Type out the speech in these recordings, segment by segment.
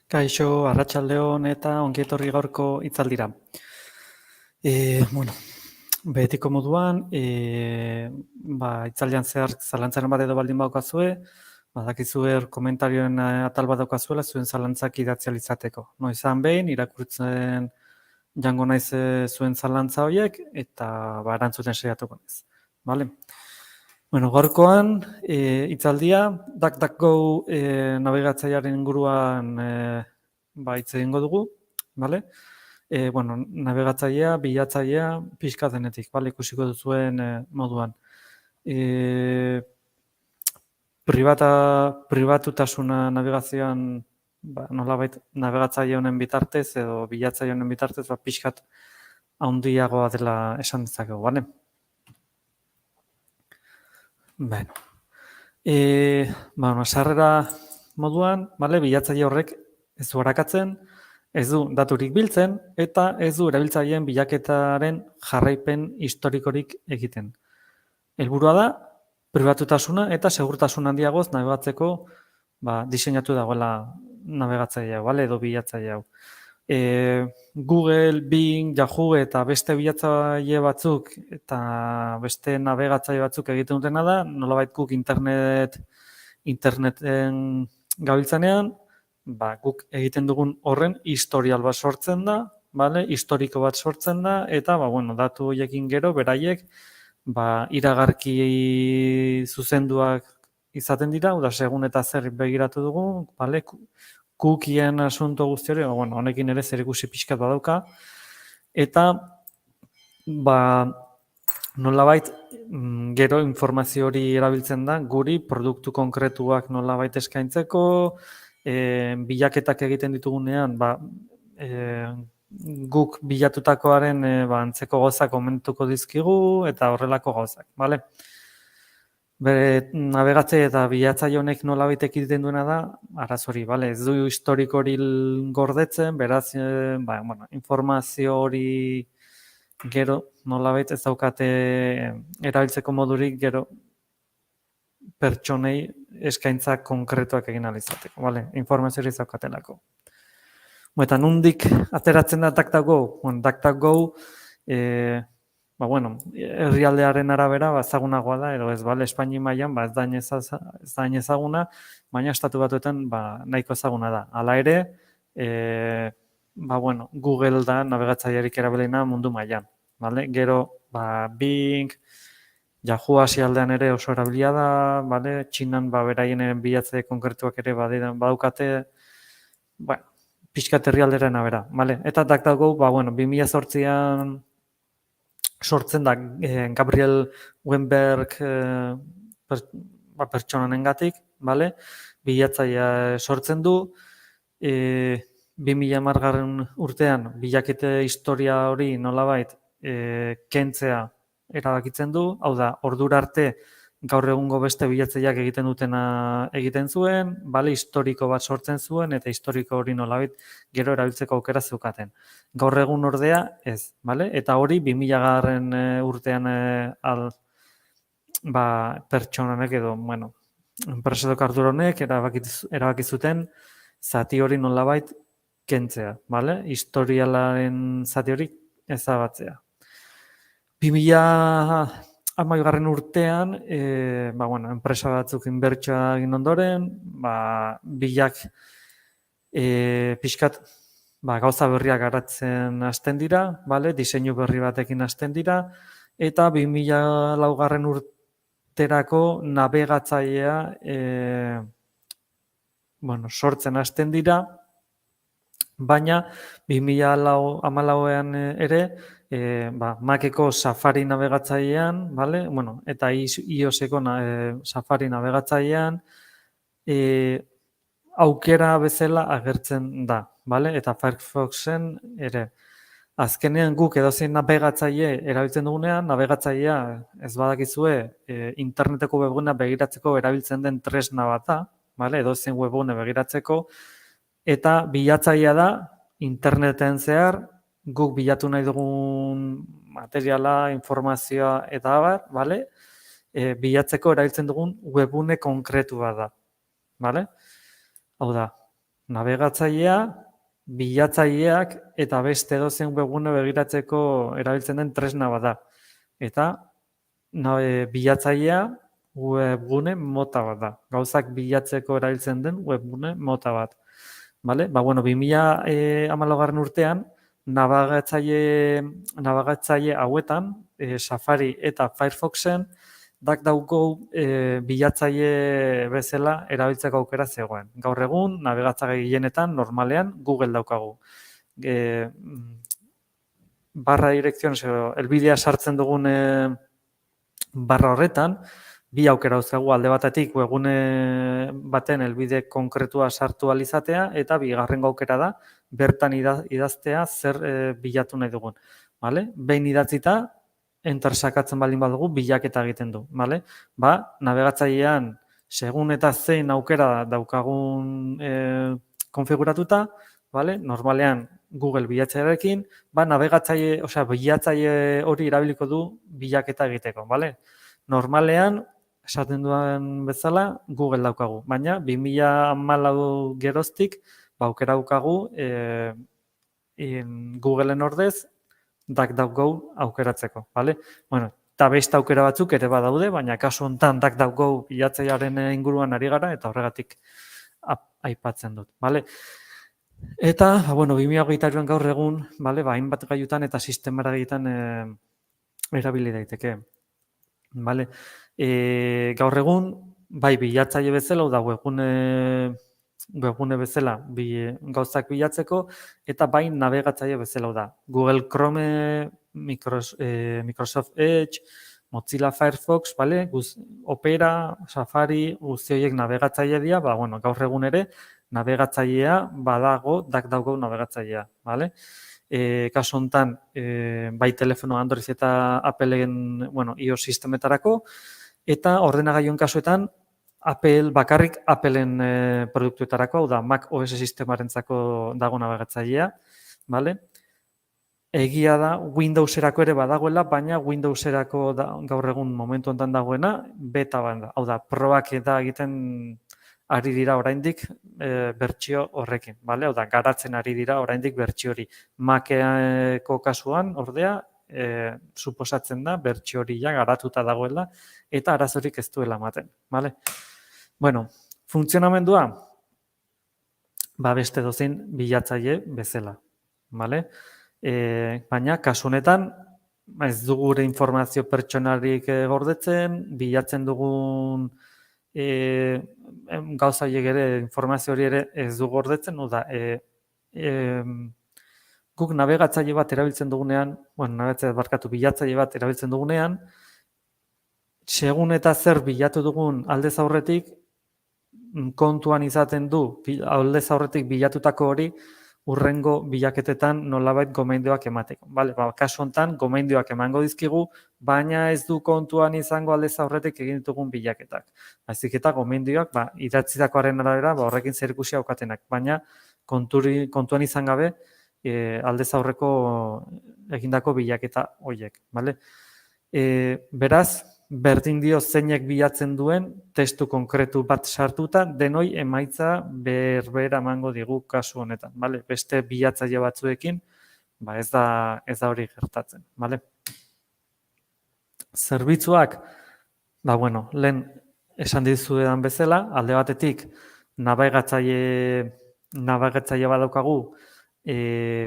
Kaixo, arratsaldeon eta ongi etorri gaurko hitzaldira. Bueno, betiko moduan, hitzaldian zehar zalantzaren bat edo baldin baukazue, badakizue komentarioen atal bat daukazuela zuen zalantzak idatzi ahal izateko. No izan behin, irakurtzen jango naiz zuen zalantza horiek eta erantzuten saiatuko naiz. Vale? Bueno, gaurkoan hitzaldia DuckDuckGo nabigatzailearen inguruan hitz egingo dugu, vale? Nabigatzailea, bilatzailea, pixka denetik, vale? Ikusiko duzuen moduan. Pribatutasuna nabigazioan nolabait nabigatzaile honen bitartez edo bilatzaile honen bitartez pixkat handiagoa dela esan dezakegu, vale? Sarrera moduan, bilatzaile horrek ez du arakatzen, ez du daturik biltzen eta ez du erabiltzaileen bilaketaren jarraipen historikorik egiten. Helburua da, pribatutasuna eta segurtasun handiagoz nabigatzeko diseinatu dagoela nabigatzaile hau, edo bilatzaile hau. Google, Bing, Yahoo eta beste bilatzaile batzuk eta beste nabigatzaile batzuk egiten dutena da, nolabait guk interneten gabiltzanean, guk egiten dugun horren historial bat sortzen da, historiko bat sortzen da, eta datu horiekin gero, beraiek, iragarki zuzenduak izaten dira, segun eta zer begiratu dugu, cookien asunto guzti hori, honekin ere zerikusi pixkat badauka, eta nolabait gero informazio hori erabiltzen da, guri produktu konkretuak nolabait eskaintzeko, bilaketak egiten ditugunean, guk bilatutakoaren antzeko gauzak komentuko dizkigu eta horrelako gauzak, bale? Bere nabigatzaile eta bilatzaile honek nolabait egiten duena da, arazori, bale? Ez du historiko hori gordetzen, beraz, informazio hori gero nolabait ez daukate erabiltzeko modurik gero pertsonei eskaintza konkretuak egin ahal izateko, bale? Informazio hori ez daukatelako. Eta nondik ateratzen da DuckDuckGo? DuckDuckGo, herrialdearen arabera ezagunagoa da, edo ez, Espainia mailan ez da hain ezaguna, baina estatu batuetan nahiko ezaguna da. Hala ere, Google da nabigatzailerik erabiliena mundu mailan. Gero, Bing, Yahoo Asialdean ere oso erabilia da, Txinan beraien bilatzaile konkretuak ere badaukate, pixkat herrialderen arabera. Eta DuckDuckGo, 2008an sortzen da Gabriel Weinberg pertsonanengatik, bilatzailea sortzen du, 2010 urtean bilakete historia hori nolabait kentzea erabakitzen du, hau da, ordura arte gaur egungo beste bilatzaileak egiten dutena egiten zuen, historiko bat sortzen zuen eta historiko hori nolabait gero erabiltzeko aukera zeukaten. Gaur egun ordea ez, eta hori 2000 urtean pertsonanek edo, enpresadok arduronek erabaki zuten zati hori nolabait kentzea, historialaren zati hori ezabatzea. 2010 urtean, enpresa batzuk inbertsioa egin ondoren, bilak pixkat gauza berriak garatzen hasten dira, diseinu berri batekin hasten dira, eta 2004 urterako nabigatzailea sortzen hasten dira, baina 2014an ere Maceko Safari nabigatzailean, eta iOSeko Safari nabigatzailean aukera bezala agertzen da, eta Firefoxen ere. Azkenean guk edozein nabigatzaile erabiltzen dugunean, nabigatzailea ez badakizue interneteko webguna begiratzeko erabiltzen den tresna bat da, edozein webgune begiratzeko, eta bilatzailea da interneten zehar guk bilatu nahi dugun materiala, informazioa eta abar, bilatzeko erabiltzen dugun webgune konkretu bat da. Hau da, nabigatzailea, bilatzaileak eta beste edozein webgune begiratzeko erabiltzen den tresna bat da. Eta bilatzailea webgune mota bat da. Gauzak bilatzeko erabiltzen den webgune mota bat. Vale? 2014 urtean, nabigatzaile hauetan, Safari eta Firefoxen, DuckDuckGo bilatzaile bezala erabiltzeko aukera zegoen. Gaur egun, nabigatzaile gehienetan, normalean, Google daukagu. Barra direkziones, helbidea sartzen dugun barra horretan, bi aukera dauzkagu alde batetik webgune baten helbide konkretua sartu ahal izatea eta bigarrengo aukera da bertan idaztea zer bilatu nahi dugun. Vale? Behin idatzita, enter sakatzen baldin badugu bilaketa egiten du. Vale? Nabigatzailean segun eta zein aukera daukagun konfiguratuta, vale? Normalean Google bilatzailearekin, bilatzaile hori erabiliko du bilaketa egiteko, vale? Normalean, esaten duen bezala, Google daukagu, baina 2014 geroztik aukera daukagu Googleen ordez DuckDuckGo aukeratzeko, vale? Bueno, eta beste aukera batzuk ere badaude, baina kasu honetan DuckDuckGo bilatzailearen inguruan ari gara eta horregatik aipatzen dut, vale? Eta, 2023an gaur egun, hainbat gailutan eta sistemara egiten erabili daiteke. Vale. Gaur egun, bai bilatzaile bezala, da webgune bezala gauzak bilatzeko, eta bai nabigatzaile bezala da. Google Chrome, Microsoft Edge, Mozilla Firefox, vale? Opera, Safari, guzti horiek nabigatzaile dira, gaur egun ere nabigatzailea badago, DuckDuckGo nabigatzailea, vale? Kasu honetan, bai telefono Android eta Appleen, iOS sistemetarako, eta ordenagailuen kasuetan, bakarrik Appleen produktuetarako, hau da, Mac OS sistemarentzako dago nabigatzailea, vale? Egia da, Windowserako ere badagoela, baina Windowserako gaur egun momentu honetan dagoena, beta banda, hau da, probak eta egiten ari dira oraindik bertsio horrekin, bale? Hau da, garatzen ari dira oraindik bertsio hori. Maceko kasuan, ordea, suposatzen da bertsio hori garatuta dagoela eta arazorik ez duela ematen, bale? Bueno, funtzionamendua, beste dozein bilatzaile bezala, bale? Baina, kasu honetan, ez dugu gure informazio pertsonarik gordetzen, bilatzen dugun gauza horiek ere, informazio hori ere ez du gordetzen, guk nabigatzaile bat erabiltzen dugunean, bilatzaile bat erabiltzen dugunean, segun eta zer bilatu dugun aldez aurretik, kontuan izaten du, aldez aurretik bilatutako hori, urrengo bilaketetan nolabait gomendioak emateko. Kasu honetan, gomendioak emango dizkigu, baina ez du kontuan izango aldez aurretik egin ditugun bilaketak. Baizik eta gomendioak, idatzitakoaren arabera, horrekin zerikusia aukatenak, baina kontuan izan gabe aldez aurreko egindako bilaketa horiek. Beraz, berdin dio zeinek bilatzen duen testu konkretu bat sartuta, denoi emaitza berbera emango digu kasu honetan. Beste bilatzaile batzuekin, ez da hori gertatzen. Zerbitzuak, lehen esan dizuetan bezala, alde batetik nabigatzaile badaukagu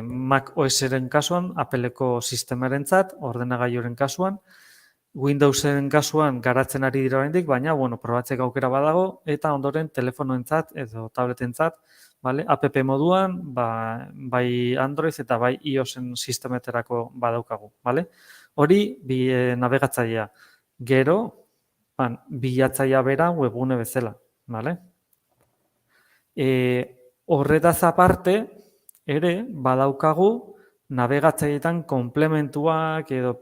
Mac OS-ren kasuan, Appleko sistemarentzat, ordenagailuren kasuan, Windowsen kasuan garatzen ari dira oraindik, baina probatzeko aukera badago eta ondoren telefonoentzat edo tabletentzat, app moduan, bai Android eta bai iOSen sistemetarako badaukagu, Hori nabigatzailea. Gero, bilatzailea bera webgune bezala, Horretaz aparte, ere, badaukagu nabigatzaileetan komplementuak edo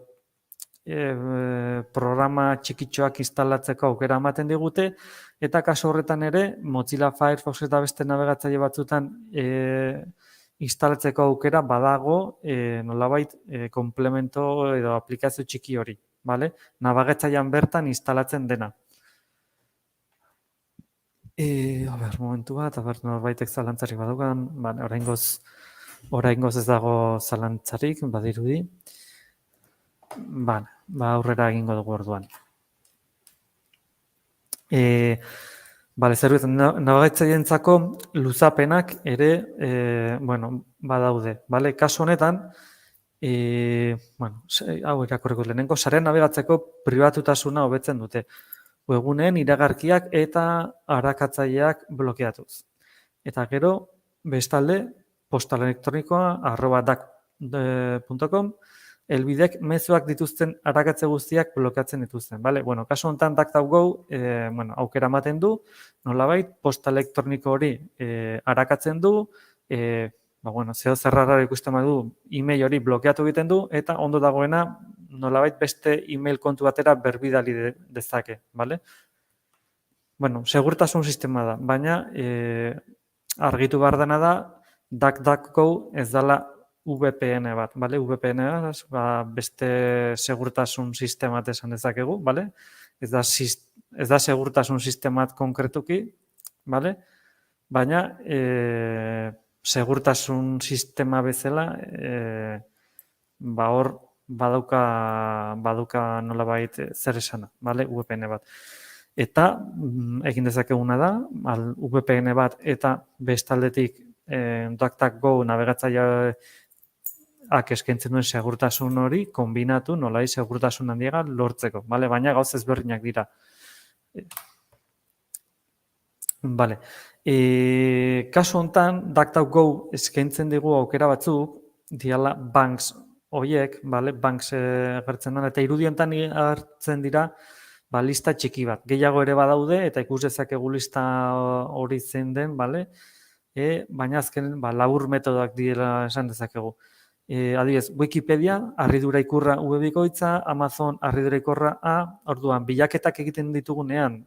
programa txikitxoak instalatzeko aukera ematen digute, eta kasu horretan ere, Mozilla Firefox eta beste nabigatzaile batzutan instalatzeko aukera badago nolabait komplemento edo aplikazio txiki hori, nabigatzailean bertan instalatzen dena. Momentu bat, norbaitek zalantzarik badugan, oraingoz ez dago zalantzarik, badirudi. Aurrera egingo dugu orduan. Zerbait, nabigatzaileentzako luzapenak ere, badaude. Kasu honetan, hau irakurriko lehenengo, sarean nabigatzeko pribatutasuna hobetzen dute. Webguneen iragarkiak eta arakatzaileak blokeatuz. Eta gero, bestalde, postal elektronikoa @dak.com helbidek mezuak dituzten arakatze guztiak blokeatzen dituzten. Kasu honetan DuckDuckGo aukera ematen du, nolabait, posta elektroniko hori arakatzen du, zeo zerrara ikusten badu e-mail hori blokeatu egiten du, eta ondo dagoena nolabait beste e-mail kontu batera berbidali dezake. Segurtasun sistema da, baina argitu behar dena da DuckDuckGo ez dela VPN bat, VPN beste segurtasun sistemat esan dezakegu, ez da segurtasun sistemat konkretuki, baina segurtasun sistema bezala hor baduka nolabait zer esana, VPN bat. Eta egin dezakeguna da, VPN bat eta bestaldetik DuckDuckGo nabigatzaileak eskaintzen duen segurtasun hori kombinatu nolabait segurtasun handiaga lortzeko, baina gauz ezberdinak dira. Kasu honetan, DuckDuckGo eskaintzen digu aukera batzuk, diala banks horiek, banks gertzen da, eta irudiontan hartzen dira lista txiki bat. Gehiago ere badaude, eta ikus dezakegu lista hori zein den, baina azken labur metodoak direla esan dezakegu. Adibidez, Wikipedia, harridura ikurra bikoitza, Amazon harridura ikurra A, orduan, bilaketak egiten ditugunean,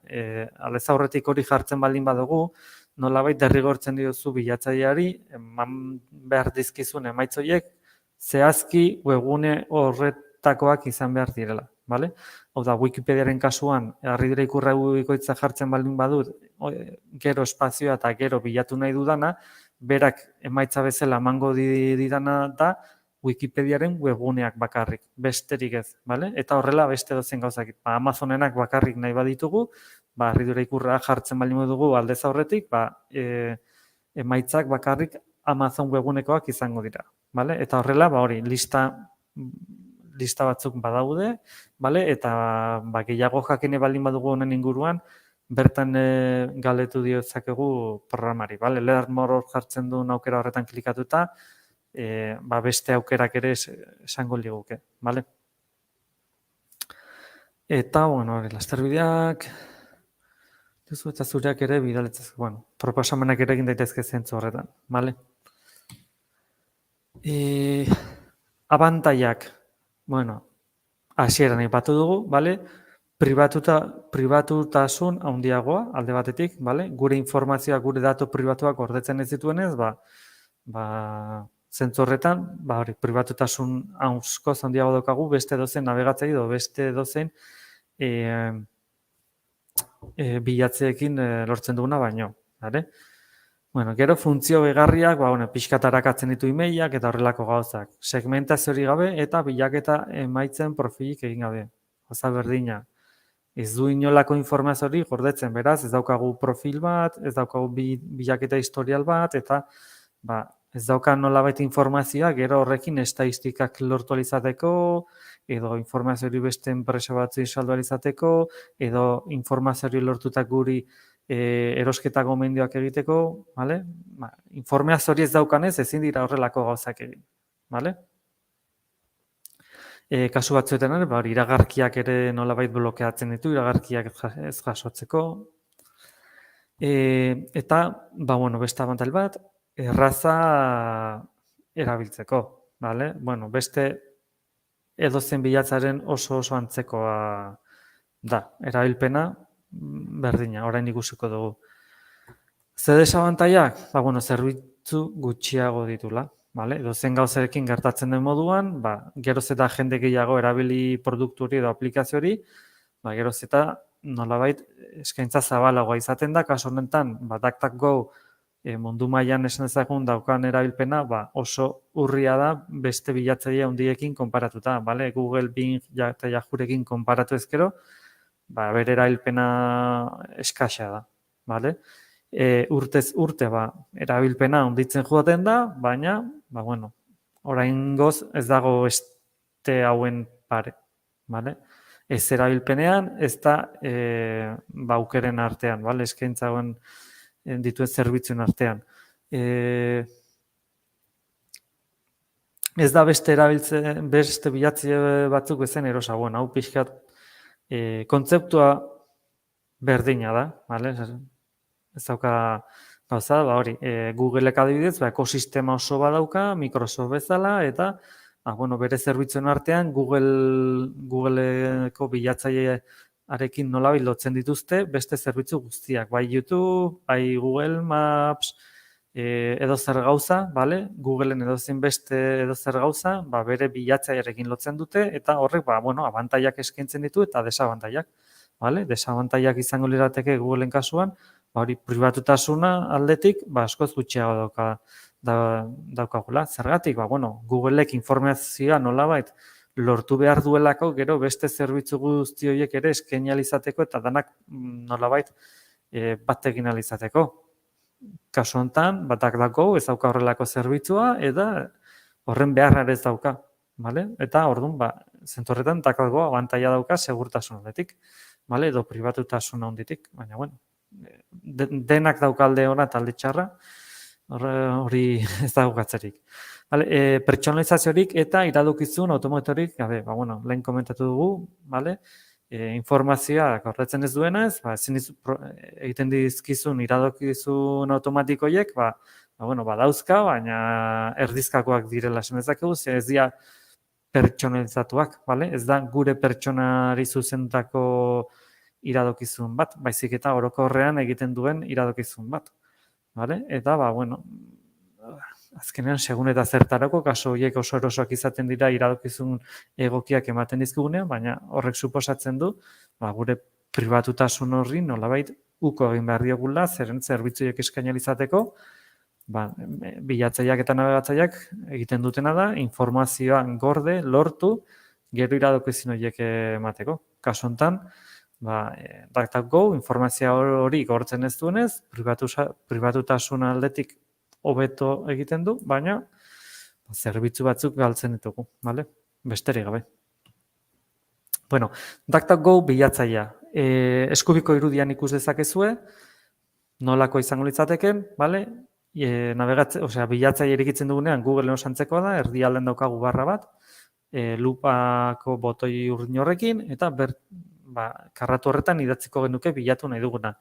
aldez aurretik hori jartzen baldin badugu, nolabait derrigortzen diozu bilatzaileari, eman behar dizkizun emaitzoiek, zehazki webgune horretakoak izan behar direla. Hau da, Wikipediaren kasuan, harridura ikurra bikoitza jartzen baldin badut, gero espazioa eta gero bilatu nahi dudana, berak emaitza bezala emango didana da Wikipediaren webguneak bakarrik, besterik ez, eta horrela beste dozen gauzak. Amazonenak bakarrik nahi baditugu, harridura ikurra jartzen baldin dugu aldez aurretik, emaitzak bakarrik Amazon webgunekoak izango dira. Eta horrela, hori, lista batzuk badaude, eta gehiago jakine baldin badugu honen inguruan, bertan galdetu diozakegu programari. Learn jartzen duen aukera horretan klikatuta, beste aukerak ere esango liguke. Eta, lasterbideak, eta zureak ere bidaletzez, proposamenak ere egin daitezke zentzu horretan. Abantailak, hasieran aipatu dugu, pribatutasun handiagoa alde batetik, gure informazioa, gure datu pribatuak gordetzen ez dituenez, zentzu horretan, pribatutasun askoz handiago daukagu beste dozen nabigatzaile edo beste dozen bilatzeekin lortzen duguna baino. Gero funtzio begarriak, pixkat arakatzen ditu e-mailak eta horrelako gauzak. Segmentazio hori gabe eta bilaketa emaitzen profilik egin gabe. Gauza berdina. Ez du inolako informazio hori gordetzen, beraz, ez daukagu profil bat, ez daukagu bilaketa historial bat, eta ez dauka nolabait informazioa, gero horrekin estatistikak lortu alizateko, edo informazio hori beste enpresa batzu saldu alizateko, edo informazio hori lortutak guri erosketa gomendioak egiteko, informazio hori ez daukanez, ezin dira horrelako gauzak egin. Kasu batzuetan ere, iragarkiak ere nolabait blokeatzen ditu, iragarkiak ez jasotzeko. Eta, beste abantail bat, erraza erabiltzeko. Beste edozen bilatzaren oso antzekoa da. Erabilpena berdina, orain ikusiko dugu. Ze desabantailak? Zerbitzu gutxiago ditula. Edozen gauzarekin gertatzen den moduan, geroz eta jende gehiago erabili produktu hori edo aplikazio hori, geroz eta nolabait eskaintza zabalagoa izaten da, kasu honetan, DuckDuckGo mundu mailan esan dezagun daukan erabilpena, oso urria da beste bilatzaile handiekin konparatuta, bale? Google, Bing eta Yahoorekin konparatu ezkero, bere erabilpena eskasa da, bale? Urtez urte erabilpena handitzen joaten da, baina, bueno, oraingoz ez dago beste hauen pare, bale? Ez erabilpenean, ez da aukeren artean, bale? Eskaintza hauen dituen zerbitzuen artean. Ez da beste bilatzaile batzuk bezen erosa, hau pixkat kontzeptua berdina da, bale? Ez dauka gauza, hori, Googleek adibidez, ekosistema oso badauka, Microsoft bezala, eta bere zerbitzuen artean Googleeko bilatzailearekin nolabait lotzen dituzte beste zerbitzu guztiak, bai YouTube, bai Google Maps, edozer gauza, bale? Googleen edozein beste edozer gauza, bere bilatzailearekin lotzen dute, eta horrek, abantaiak eskaintzen ditu eta desabantaiak, bale? Desabantaiak izango lirateke Googleen kasuan, hori pribatutasuna aldetik, askoz gutxiago daukagula. Zergatik, Googleek informazioa nolabait lortu behar duelako, gero beste zerbitzu guzti horiek ere eskaini ahal izateko eta danak nolabait bat egin ahal izateko. Kasu honetan, DuckDuckGo ez dauka horrelako zerbitzua eta horren beharra ez dauka, bale? Eta orduan, zentzu horretan DuckDuckGo abantaila dauka segurtasun aldetik, bale? Edo pribatutasuna handitik, baina denak dauka alde ona eta alde txarra, hori ez daukatzerik. Pertsonalizaziorik eta iradokizun automatikorik, lehen komentatu dugu, informazioa gordetzen ez duenez, ezin egiten dizkizun iradokizun automatikoiek, badauzka, baina erdizkakoak direla esan dezakegu, ez dira pertsonalizatuak, ez da gure pertsonari zuzendutako iradokizun bat, baizik eta orokorrean egiten duen iradokizun bat. Eta, azkenean, segun eta zertarako, kaso horiek oso erosoak izaten dira iradokizun egokiak ematen dizkigunean, baina horrek suposatzen du, gure pribatutasun horri nolabait uko egin behar diogula, zeren zerbitzuiek eskaini ahal izateko, bilatzaileak eta nabigatzaileak egiten dutena da, informazioan gorde, lortu, gero iradokizun horiek emateko. Kasu honetan, DuckDuckGo informazio hori gortzen ez duenez, pribatutasun aldetik hobeto egiten du, baina zerbitzu batzuk galtzen ditugu, besterik gabe. DuckDuckGo bilatzailea. Eskubiko irudian ikus dezakezue, nolako izango litzateken, bilatzaile irikitzen dugunean Google osantzekoa da, erdialden daukagu barra bat, lupako botoi urdin horrekin, eta karratu horretan idatziko genuke bilatu nahi duguna.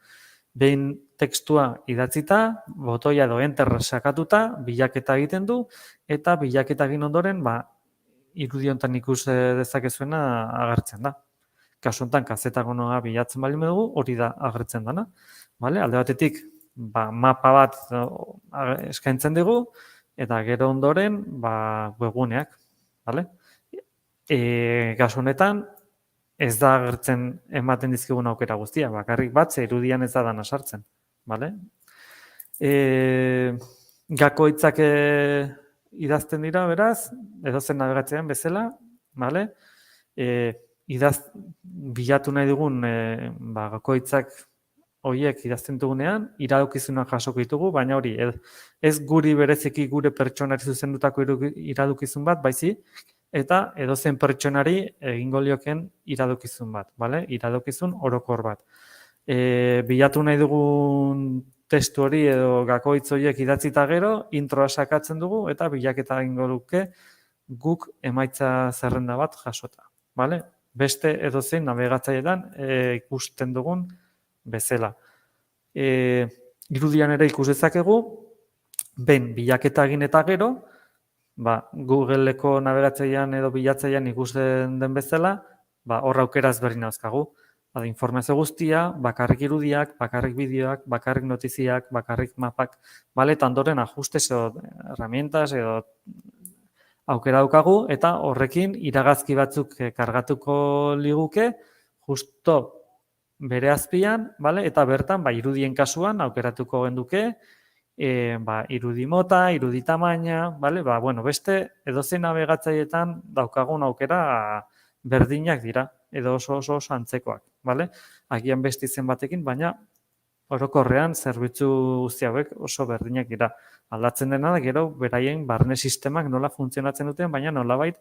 Behin tekstua idatzita, botoia edo enter sakatuta, bilaketa egiten du, eta bilaketa egin ondoren, irudi honetan ikus dezakezuena agertzen da. Kasu honetan, kazetagonoa bilatzen bali dugu, hori da agertzen dana. Alde batetik, mapa bat eskaintzen dugu, eta gero ondoren, webguneak. Kasu honetan, ez da agertzen ematen dizkigun aukera guztia, bakarrik bat, irudian ez da dana sartzen. Gakoitzak idazten dira, beraz, edozen nabigatzean bezala, bilatu nahi dugun gakoitzak horiek idazten dugunean, iradokizunak jasoko ditugu, baina hori, ez guri bereziki gure pertsonari zuzendutako iradokizun bat, baizik, eta edozen pertsonari egingo lioken iradokizun bat, iradokizun orokor bat. Bilatu nahi dugun testu hori edo gakoitz horiek idatzita gero, introa sakatzen dugu eta bilaketa egingo luke guk emaitza zerrenda bat jasota. Beste edozein nabigatzailetan ikusten dugun bezala. Irudian ere ikus dezakegu, behin bilaketa egin eta gero, Googleko nabigatzailean edo bilatzailean ikusten den bezala, hor aukera ezberdin dauzkagu. Informazio guztia, bakarrik irudiak, bakarrik bideoak, bakarrik notiziak, bakarrik mapak, eta ondoren ajustes edo herramientas edo aukera daukagu, eta horrekin iragazki batzuk kargatuko liguke, justo bere azpian, bale? Eta bertan, irudien kasuan, aukeratuko genduke, irudi mota, irudi tamaina, bale? Beste edozein nabigatzaileetan daukagun aukera berdinak dira, edo oso antzekoak, bale? Agian beste izen batekin, baina orokorrean zerbitzu guzti hauek oso berdinak dira. Aldatzen dena da, gero, beraien barne sistemak nola funtzionatzen duten, baina nolabait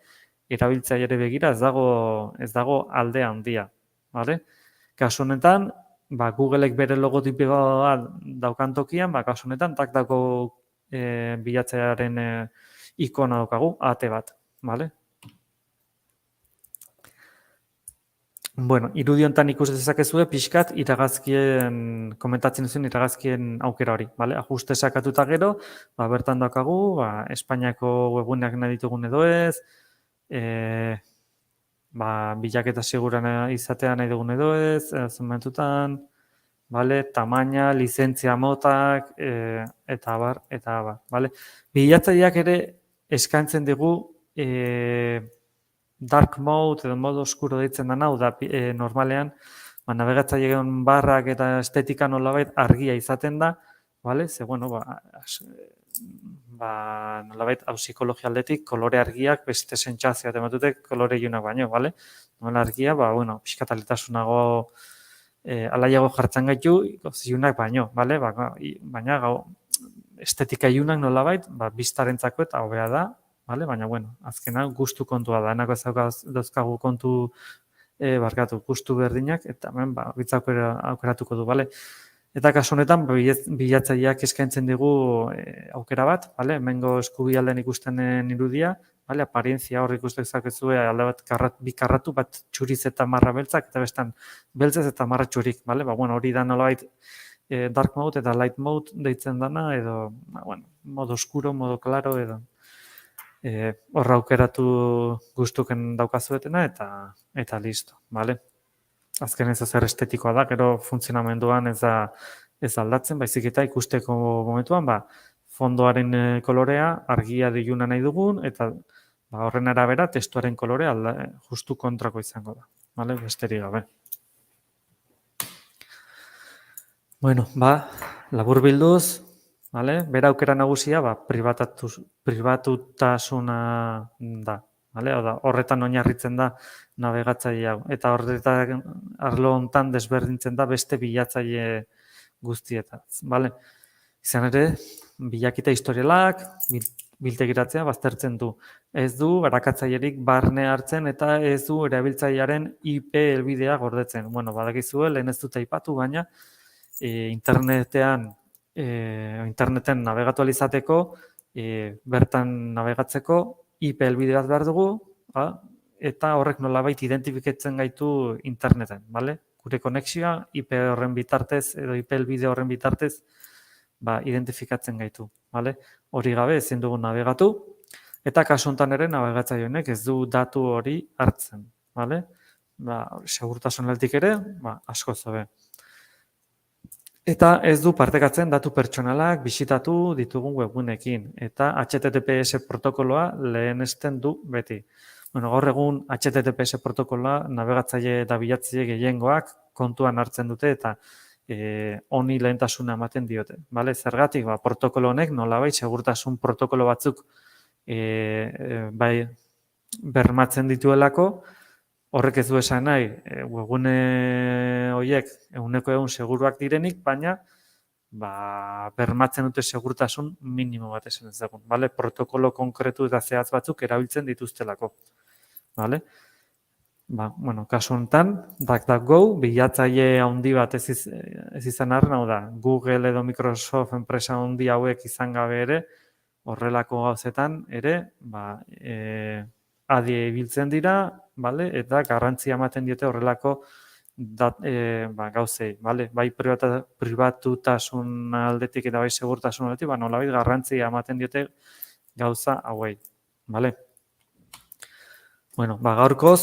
erabiltzaileari begira ez dago alde handia, bale? Kasu honetan, Googleek bere logotipoa daukan tokian, kasu honetan, tak dago bilatzailearen ikona daukagu, ate bat, bale? Bueno, irudi hontan ikus dezakezue pixkat komentatzen duzuen iragazkien aukera hori, bale? Ajuste sakatuta gero, bertan daukagu, Espainiako webuneak nahi ditugun edo ez, bilaketa seguran izatea nahi dugun edo ez, zenbatutan, bale? Tamaina, lizentzia motak, eta abar, bale? Bilatzaileak ere eskaintzen digu dark mode edo modo oskuro deitzen dena, da normalean nabigatzailean barrak eta estetika nolabait argia izaten da, bale? Ze nolabait hau psikologia aldetik kolore argiak beste sentsazioa ematute kolore ilunak baino, bale? Nola argia, pixkataltasunago alaiago jartzen gaitu ilunak baino, bale? Baina estetika ilunak nolabait bistarentzako eta hobea da. Vale? Baina, azkena gustu kontua da, enako dauzkagu kontu gustu berdinak, eta hemen, aukeratuko du, bale? Eta kasu honetan, bilatzaileak eskaintzen digu aukera bat, bale? Hemengo eskubialden ikustenen irudia, bale? Aparientzia hor ikustek zakezue, alde bat bi karratu, bat txuriz eta marra beltzak, eta bestan beltzez eta marra txurik, bale? Hori da nolabait dark mode eta light mode deitzen dana, edo, modo oskuro, modo claro, edo horra aukeratu gustuken daukazuetena eta listo, bale? Azken ez zer estetikoa da, gero funtzionamenduan ez aldatzen, baizik eta ikusteko momentuan, fondoaren kolorea argia diluna nahi dugun, eta horren arabera testuaren kolorea justu kontrako izango da, bale? Besterik gabe. Bueno, labur bilduz, vale? Bera aukera nagusia pribatutasuna da, vale? Horretan oinarritzen da nabigatzaile hau, eta horretan arlo hontan desberdintzen da beste bilatzaile guztietaz, vale? Izan ere, bilaketa historialak, biltegiratzea baztertzen du. Ez du arakatzailerik barne hartzen eta ez du erabiltzailearen IP helbidea gordetzen. Badakizue, lehen ez dut aipatu, baina interneten nabegatu alizateko, bertan nabegatzeko IP helbide bat behar dugu, eta horrek nolabait identifikatzen gaitu interneten, bale? Gure konexioa IP horren bitartez edo IP helbide horren bitartez identifikatzen gaitu, bale? Hori gabe ezin dugu nabegatu, eta kasu honetan ere nabigatzaile honek ez du datu hori hartzen, bale? Segurtasun aldetik ere, asko zobe. Eta ez du partekatzen datu pertsonalak bisitatu ditugun webgunekin. Eta HTTPS protokoloa lehenesten du beti. Gaur egun HTTPS protokoloa nabigatzaile eta bilatzaile gehiengoak kontuan hartzen dute eta honi lehentasuna ematen diote. Zergatik, protokolo honek nolabait segurtasun protokolo batzuk bermatzen dituelako, horrek ez du esan nahi, webgune horiek 100% seguruak direnik, baina bermatzen dute segurtasun minimo bat esan ezagun. Protokolo konkretu eta zehatz batzuk erabiltzen dituztelako. Kasu honetan, DuckDuckGo, bilatzaile handi bat ez izan arren, hau da, Google edo Microsoft enpresa handi hauek izan gabe ere, horrelako gauzetan ere, adi ibiltzen dira, eta garrantzia ematen diote horrelako gauzei. Bai pribatutasun aldetik eta bai segurtasun aldetik, nolabait garrantzia ematen diote gauza hauei. Gaurkoz,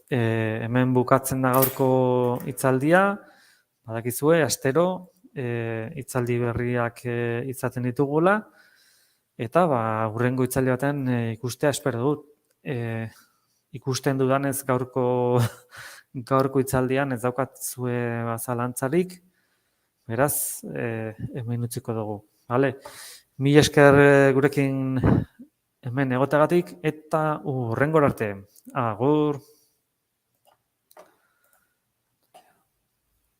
hemen bukatzen da gaurko hitzaldia, badakizue, astero, hitzaldi berriak izaten ditugula, eta hurrengo hitzaldi batean ikustea espero dut. Ikusten dudanez gaurko gaurko hitzaldian ez daukatzue zalantzarik, beraz, hemen utziko dugu. Vale? Mila esker gurekin hemen egoteagatik eta hurrengora arte. Agur!